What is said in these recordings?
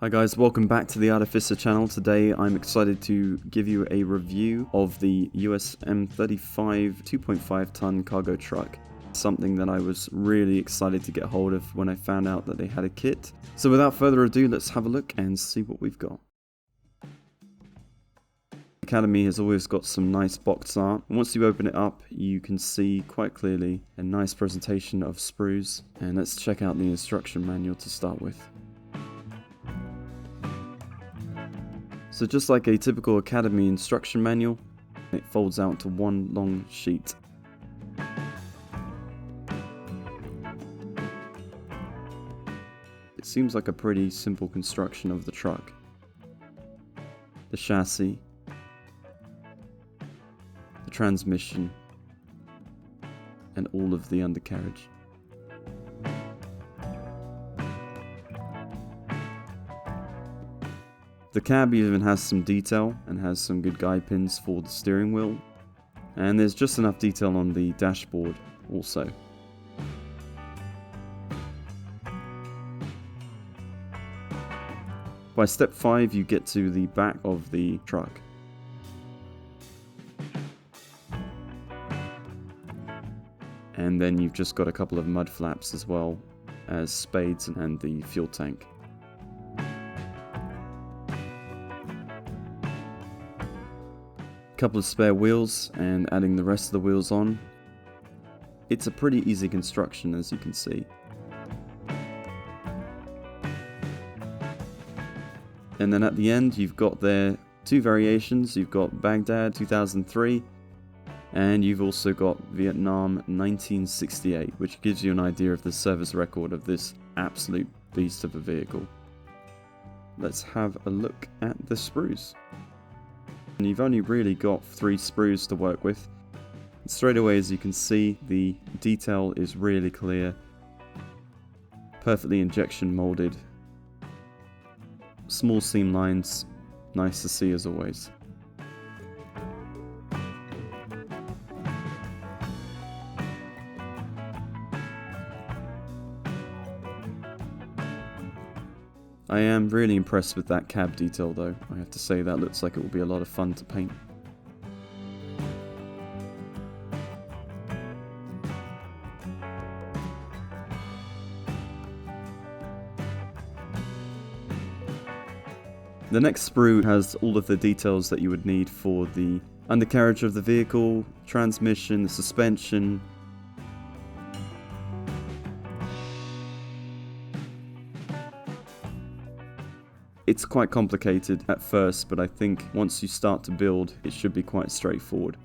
Hi guys, welcome back to the Artificer channel. Today I'm excited to give you a review of the US M35 2.5 ton cargo truck. Something that I was really excited to get hold of when I found out that they had a kit. So without further ado, let's have a look and see what we've got. Academy has always got some nice box art. And once you open it up, you can see quite clearly a nice presentation of sprues. And let's check out the instruction manual to start with. So just like a typical Academy instruction manual, it folds out to one long sheet. It seems like a pretty simple construction of the truck. The chassis, the transmission, and all of the undercarriage. The cab even has some detail and has some good guide pins for the steering wheel, and there's just enough detail on the dashboard also. By step 5 you get to the back of the truck. And then you've just got a couple of mud flaps as well as spades and the fuel tank. Couple of spare wheels and adding the rest of the wheels on. It's a pretty easy construction, as you can see. And then at the end you've got there two variations. You've got Baghdad 2003 and you've also got Vietnam 1968, which gives you an idea of the service record of this absolute beast of a vehicle. Let's have a look at the sprues. And you've only really got 3 sprues to work with. And straight away, as you can see, the detail is really clear, perfectly injection molded, small seam lines, nice to see as always. I am really impressed with that cab detail though. I have to say that looks like it will be a lot of fun to paint. The next sprue has all of the details that you would need for the undercarriage of the vehicle, transmission, the suspension. It's quite complicated at first, but I think once you start to build, it should be quite straightforward.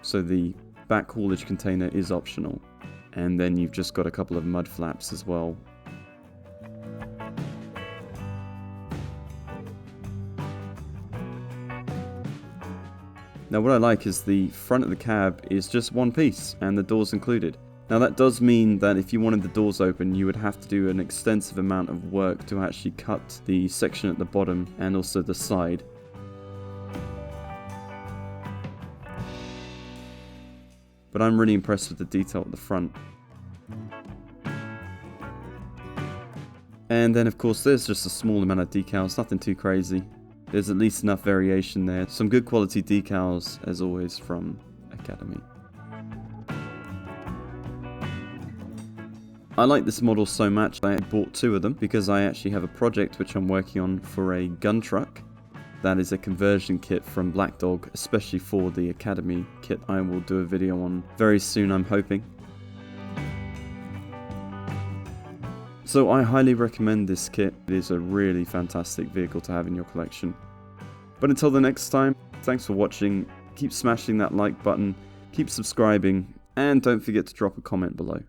So the back haulage container is optional, and then you've just got a couple of mud flaps as well. Now what I like is the front of the cab is just one piece and the doors included. Now that does mean that if you wanted the doors open, you would have to do an extensive amount of work to actually cut the section at the bottom and also the side. But I'm really impressed with the detail at the front. And then of course there's just a small amount of decals, nothing too crazy. There's at least enough variation there. Some good quality decals, as always, from Academy. I like this model so much I bought 2 of them because I actually have a project which I'm working on for a gun truck. That is a conversion kit from Black Dog, especially for the Academy kit. I will do a video on very soon, I'm hoping. So I highly recommend this kit. It is a really fantastic vehicle to have in your collection. But until the next time, thanks for watching. Keep smashing that like button, keep subscribing, and don't forget to drop a comment below.